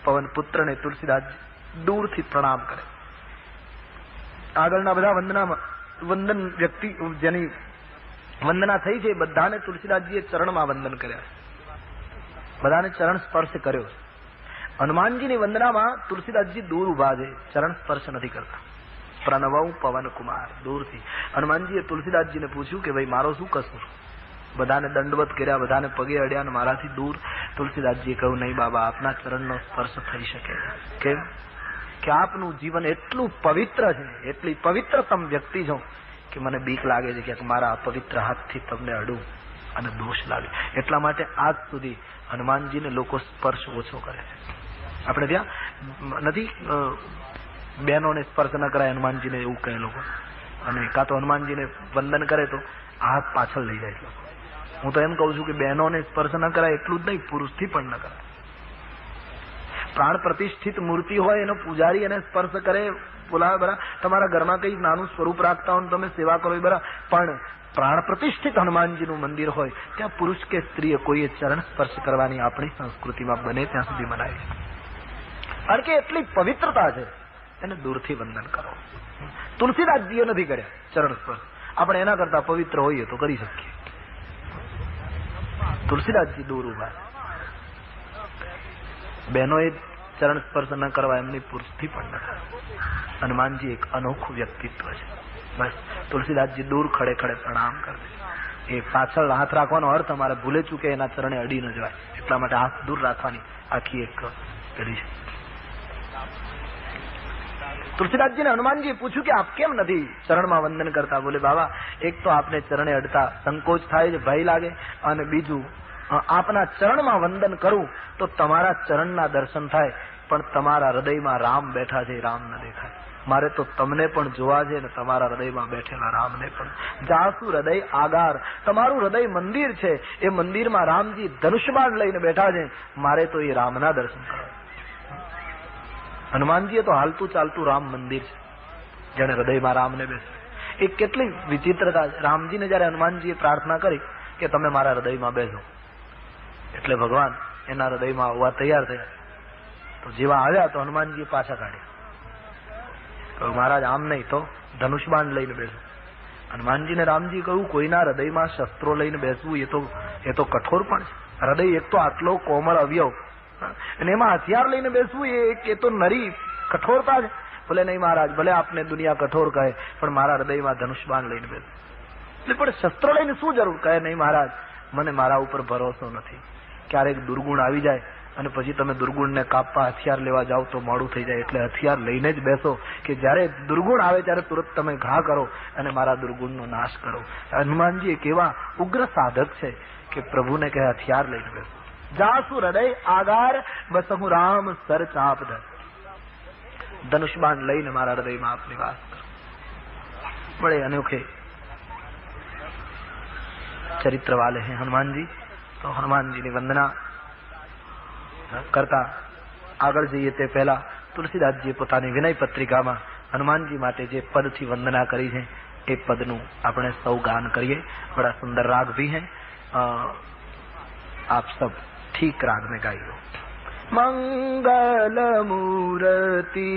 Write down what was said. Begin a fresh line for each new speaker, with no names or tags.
પવન પુત્રને તુલસીદાસ દૂરથી પ્રણામ કરે. આગળના બધા વંદન વ્યક્તિ જેની વંદના થઈ છે બધાને તુલસીદાસજીએ ચરણમાં વંદન કર્યા, બધાને ચરણ સ્પર્શ કર્યો. હનુમાનજીની વંદનામાં તુલસીદાસજી દૂર ઉભા છે, ચરણ સ્પર્શ નથી કરતા. પ્રણવઉ પવન કુમાર, દૂરથી હનુમાનજીએ તુલસીદાસજીને પૂછ્યું કે ભાઈ મારો શું કસૂર? બધાને દંડવત કર્યા, બધાને પગે અડ્યા અને મારાથી દૂર. તુલસીદાસજીએ કહ્યું નહીં બાબા, આપના ચરણનો સ્પર્શ થઈ શકે. કેમ કે આપનું જીવન એટલું પવિત્ર છે, એટલી પવિત્રતમ વ્યક્તિ છો કે મને બીક લાગે છે કે મારા પવિત્ર હાથથી તમને અડું અને દોષ લાગે. એટલા માટે આજ સુધી હનુમાનજીને લોકો સ્પર્શ ઓછો કરે છે. આપણે ત્યાં નથી બહેનોને સ્પર્શ ન કરાય હનુમાનજીને એવું કહે લોકો, અને કાં તો હનુમાનજીને વંદન કરે તો હાથ પાછળ લઈ જાય લોકો. હું તો એમ કઉ છું કે બહેનોને સ્પર્શ ન કરાય, એટલું જ નહીં પુરુષથી પણ ન કરાય. પ્રાણ પ્રતિષ્ઠિત મૂર્તિ હોય એનો પૂજારી એને સ્પર્શ કરે, બોલાવે બરા, તમારા ઘરમાં કઈ નાનું સ્વરૂપ રાખતા હોય તમે સેવા કરો બરા, પણ પ્રાણ પ્રતિષ્ઠિત હનુમાનજીનું મંદિર હોય ત્યાં પુરુષ કે સ્ત્રીએ કોઈએ ચરણ સ્પર્શ કરવાની આપણી સંસ્કૃતિમાં બને ત્યાં સુધી મનાય છે. કારણ કે એટલી પવિત્રતા છે, એને દૂરથી વંદન કરો. તુલસીદાસજીએ નથી કર્યા ચરણ સ્પર્શ, આપણે એના કરતા પવિત્ર હોઈએ તો કરી શકીએ. તુલસીદાસજી દૂર ઉભા. બહેનોએ ચરણ સ્પર્શ ન કરવા એમની પુરુષથી પણ ન કરવા. હનુમાનજી એક અનોખું વ્યક્તિત્વ છે. બસ તુલસીદાસજી દૂર ખડે ખડે પ્રણામ કરે. એ પાછળ હાથ રાખવાનો અર્થ અમારે ભૂલે ચૂકે એના ચરણે અડી ન જવાય, એટલા માટે હાથ દૂર રાખવાની આખી એક પેઢી છે. તુલસીદાસજીને હનુમાનજીએ પૂછ્યું કે આપ કેમ નથી ચરણમાં વંદન કરતા? બોલે બાબા, એક તો આપને ચરણે અડતા સંકોચ થાય છે, ભય લાગે, અને બીજું આપના ચરણમાં વંદન કરું તો તમારા ચરણના દર્શન થાય, પણ તમારા હૃદયમાં રામ બેઠા છે, રામ ન દેખાય. મારે તો તમને પણ જોવા છે ને તમારા હૃદયમાં બેઠેલા રામને પણ. જાસુ હૃદય આગાર, તમારું હૃદય મંદિર છે, એ મંદિરમાં રામજી ધનુષ્યબાણ લઈને બેઠા છે, મારે તો એ રામના દર્શન કરવા. હનુમાનજીએ તો હાલતું ચાલતું રામ મંદિર છે, જેને હૃદયમાં રામને બેસે. એ કેટલી વિચિત્રતા. રામજીને જયારે હનુમાનજીએ પ્રાર્થના કરી કે તમે મારા હૃદયમાં બેસો, એટલે ભગવાન એના હૃદયમાં આવવા તૈયાર થયા. તો જેવા આવ્યા તો હનુમાનજીએ પાછા કાઢ્યા. મહારાજ આમ નહીં, તો ધનુષ્બાણ લઈને બેસો. હનુમાનજીને રામજી કહ્યું કોઈના હૃદયમાં શસ્ત્રો લઈને બેસવું એ તો કઠોર પણ છે. હૃદય એક તો આટલો કોમળ અવયવ, અને એમાં હથિયાર લઈને બેસવું એ તો નરી કઠોરતા છે. ભલે નહીં મહારાજ, ભલે આપને દુનિયા કઠોર કહે, પણ મારા હૃદયમાં ધનુષ્બાણ લઈને બેસવું. એટલે પણ શસ્ત્ર લઈને શું જરૂર? કહે નહીં મહારાજ, મને મારા ઉપર ભરોસો નથી. ક્યારેક દુર્ગુણ આવી જાય અને પછી તમે દુર્ગુણને કાપવા હથિયાર લેવા જાઓ તો મોડું થઈ જાય. એટલે હથિયાર લઈને જ બેસો કે જયારે દુર્ગુણ આવે ત્યારે તુરંત તમે ઘા કરો અને મારા દુર્ગુણનો નાશ કરો. હનુમાનજી એક એવા ઉગ્ર સાધક છે કે પ્રભુને કહે હથિયાર લઈને બેસો. જાસુ હૃદય આગાર બસહુ રામ સર ચાપ ધર. ધનુષ્બાણ લઈને મારા હૃદયમાં આપ નિવાસ કરો. બડે અનોખે ચરિત્ર વાલે હૈ હનુમાનજી. તો હનુમાનજીની વંદના કરતા આગળ જઈએ તે પહેલા તુલસીદાસજીએ પોતાની વિનય પત્રિકામાં હનુમાનજી માટે જે પદથી વંદના કરી છે એ પદનું આપણે સૌ ગાન કરીએ. बड़ा सुंदर राग भी है, आप सब ठीक राग में गाइए. मंगल मूर्ति